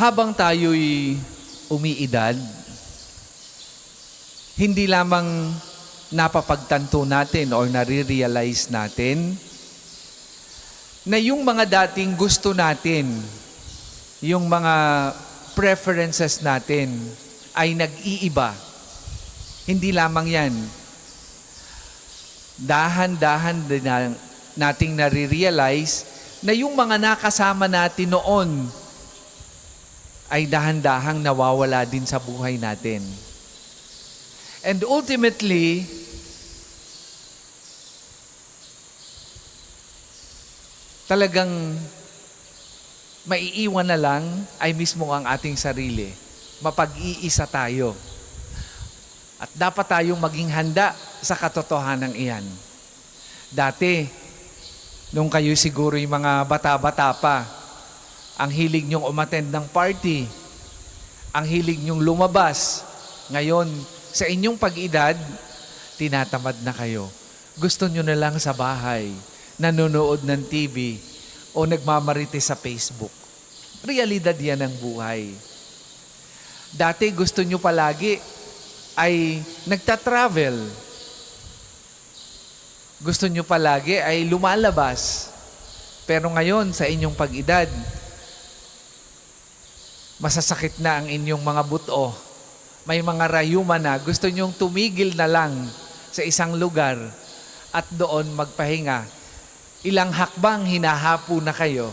Habang tayo'y umiidad, hindi lamang napapagtanto natin o nare-realize natin na yung mga dating gusto natin, yung mga preferences natin ay nag-iiba. Hindi lamang yan. Dahan-dahan din nating nare-realize na yung mga nakasama natin noon ay dahan-dahang nawawala din sa buhay natin. And ultimately, talagang maiiwan na lang ay mismo ang ating sarili. Mapag-iisa tayo. At dapat tayong maging handa sa katotohanan iyan. Dati, nung kayo siguro yung mga bata-bata pa, ang hilig nyong umattend ng party, ang hilig nyong lumabas. Ngayon, sa inyong pag-edad, tinatamad na kayo. Gusto nyo na lang sa bahay, nanonood ng TV, o nagmamarites sa Facebook. Realidad yan ng buhay. Dati gusto nyo palagi ay nagta-travel. Gusto nyo palagi ay lumalabas. Pero ngayon, sa inyong pag-edad, masasakit na ang inyong mga buto. May mga rayuma na gusto nyong tumigil na lang sa isang lugar at doon magpahinga. Ilang hakbang hinahapo na kayo,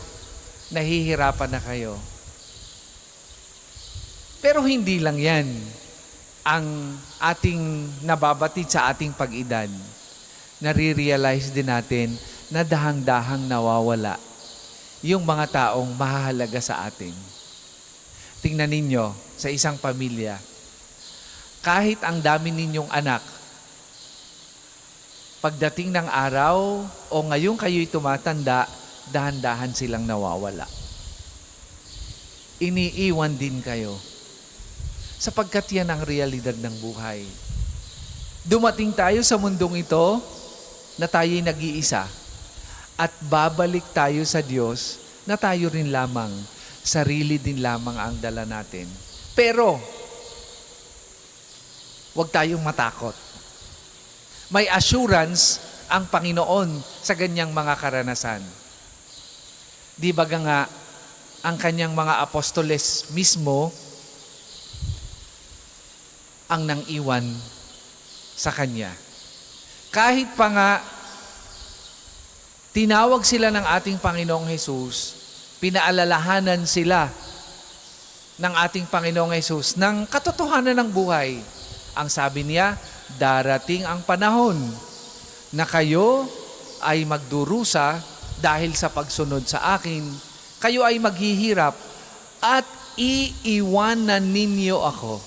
nahihirapan na kayo. Pero hindi lang yan ang ating nababatid sa ating pag-edad. Nare-realize din natin na dahang-dahang nawawala yung mga taong mahahalaga sa atin. Tingnan ninyo sa isang pamilya, kahit ang dami ninyong anak, pagdating ng araw o ngayon kayo'y tumatanda, dahan-dahan silang nawawala. Iniiwan din kayo. Sapagkat yan ang realidad ng buhay. Dumating tayo sa mundong ito na tayo'y nag-iisa at babalik tayo sa Diyos na tayo rin lamang, sarili din lamang ang dala natin. Pero, huwag tayong matakot. May assurance ang Panginoon sa ganyang mga karanasan. Di ba nga ang kanyang mga apostoles mismo ang nang iwan sa kanya. Kahit pa nga tinawag sila ng ating Panginoong Hesus, pinaalalahanan sila ng ating Panginoong Hesus ng katotohanan ng buhay. Ang sabi niya, darating ang panahon na kayo ay magdurusa dahil sa pagsunod sa akin. Kayo ay maghihirap at iiwanan ninyo ako.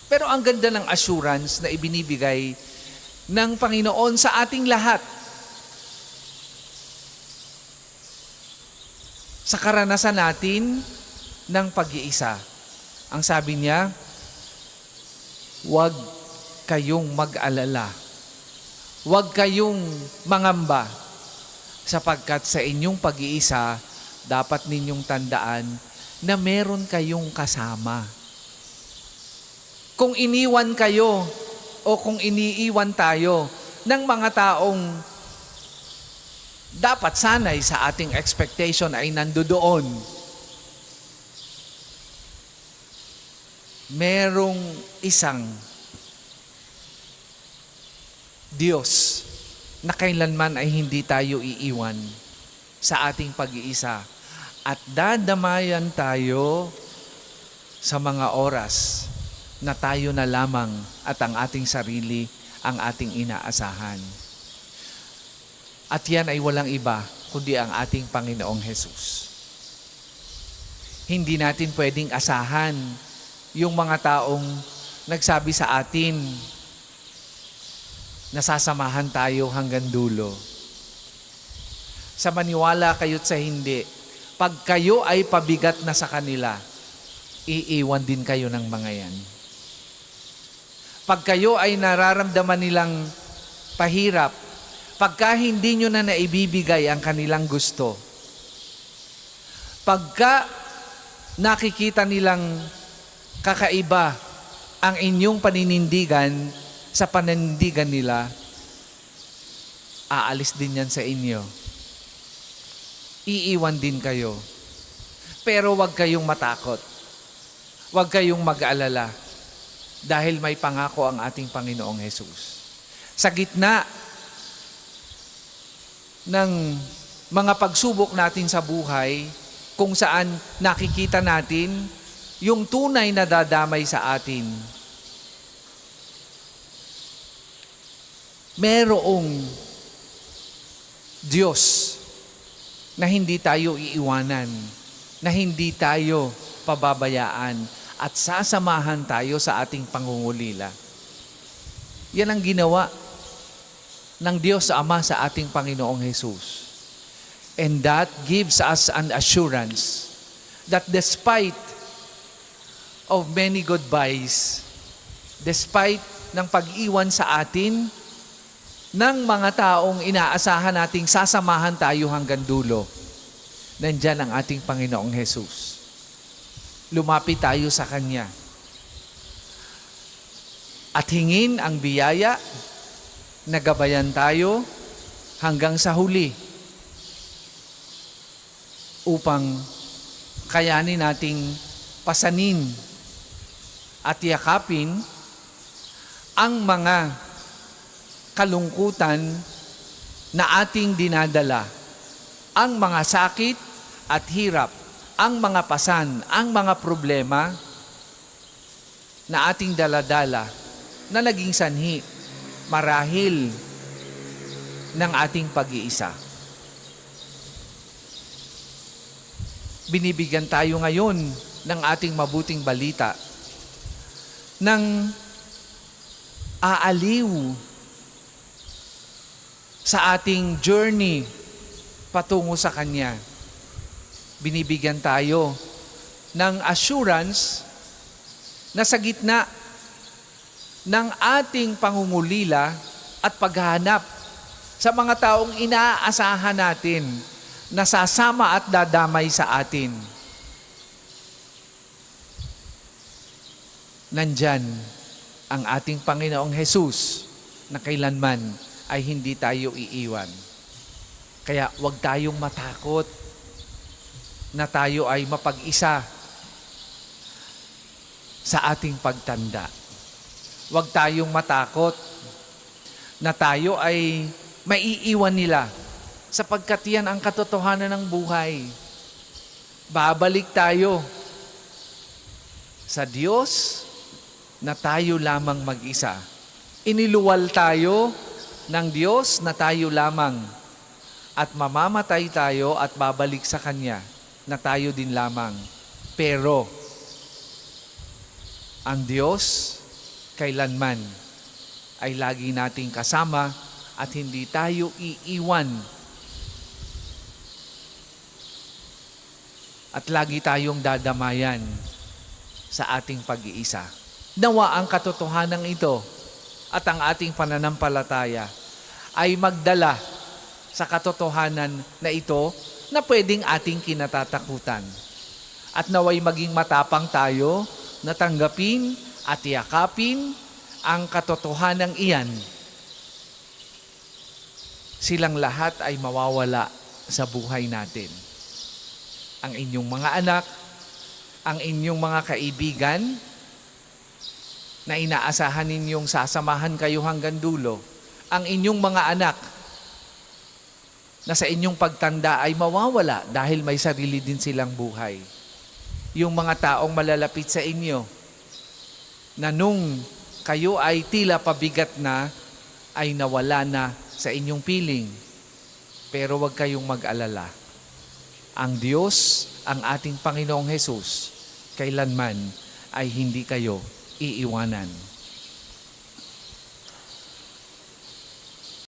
Pero ang ganda ng assurance na ibinibigay ng Panginoon sa ating lahat. Sa karanasan natin ng pag-iisa. Ang sabi niya, huwag kayong mag-alala. Huwag kayong mangamba. Sapagkat sa inyong pag-iisa, dapat ninyong tandaan na meron kayong kasama. Kung iniwan kayo o kung iniiwan tayo ng mga taong dapat sanay sa ating expectation ay nandoon, merong isang Diyos na kailanman ay hindi tayo iiwan sa ating pag-iisa at dadamayan tayo sa mga oras na tayo na lamang at ang ating sarili ang ating inaasahan. At yan ay walang iba kundi ang ating Panginoong Hesus. Hindi natin pwedeng asahan yung mga taong nagsabi sa atin na sasamahan tayo hanggang dulo. Sa maniwala kayo't sa hindi, pag kayo ay pabigat na sa kanila, iiwan din kayo ng mga yan. Pag kayo ay nararamdaman nilang pahirap, pagka hindi nyo na naibibigay ang kanilang gusto, pagka nakikita nilang kakaiba ang inyong paninindigan sa paninindigan nila, aalis din yan sa inyo. Iiwan din kayo. Pero huwag kayong matakot. Huwag kayong mag-alala. Dahil may pangako ang ating Panginoong Hesus. Sa gitna ng mga pagsubok natin sa buhay, kung saan nakikita natin yung tunay na dadamay sa atin, merong Diyos na hindi tayo iiwanan, na hindi tayo pababayaan, at sasamahan tayo sa ating pangungulila. Yan ang ginawa ng Diyos Ama sa ating Panginoong Hesus. And that gives us an assurance that despite of many goodbyes, despite ng pag-iwan sa atin ng mga taong inaasahan nating sasamahan tayo hanggang dulo, nandyan ang ating Panginoong Hesus. Lumapit tayo sa Kanya at hingin ang biyaya na gabayan tayo hanggang sa huli upang kayanin nating pasanin at yakapin ang mga kalungkutan na ating dinadala, ang mga sakit at hirap, ang mga pasan, ang mga problema na ating daladala na naging sanhi marahil ng ating pag-iisa. Binibigyan tayo ngayon ng ating mabuting balita ng aaliw sa ating journey patungo sa Kanya. Binibigyan tayo ng assurance na sa gitna ng ating pangungulila at paghahanap sa mga taong inaasahan natin na sasama at dadamay sa atin, nandyan ang ating Panginoong Hesus na kailanman ay hindi tayo iiwan. Kaya huwag tayong matakot na tayo ay mapag-isa sa ating pagtanda. Huwag tayong matakot na tayo ay maiiwan nila sapagkat yan ang katotohanan ng buhay. Babalik tayo sa Diyos na tayo lamang mag-isa. Iniluwal tayo ng Diyos na tayo lamang at mamamatay tayo at babalik sa Kanya na tayo din lamang. Pero ang Diyos kailanman ay lagi nating kasama at hindi tayo iiwan. At lagi tayong dadamayan sa ating pag-iisa. Nawa ang katotohanan ito at ang ating pananampalataya ay magdala sa katotohanan na ito na pwedeng ating kinatatakutan. At naway maging matapang tayo na tanggapin at yakapin ang katotohanan iyan. Silang lahat ay mawawala sa buhay natin. Ang inyong mga anak, ang inyong mga kaibigan, na inaasahan ninyong sasamahan kayo hanggang dulo, ang inyong mga anak na sa inyong pagtanda ay mawawala dahil may sarili din silang buhay. Yung mga taong malalapit sa inyo, na nung kayo ay tila pabigat na, ay nawala na sa inyong piling. Pero huwag kayong mag-alala. Ang Diyos, ang ating Panginoong Hesus, kailanman ay hindi kayo iiwanan.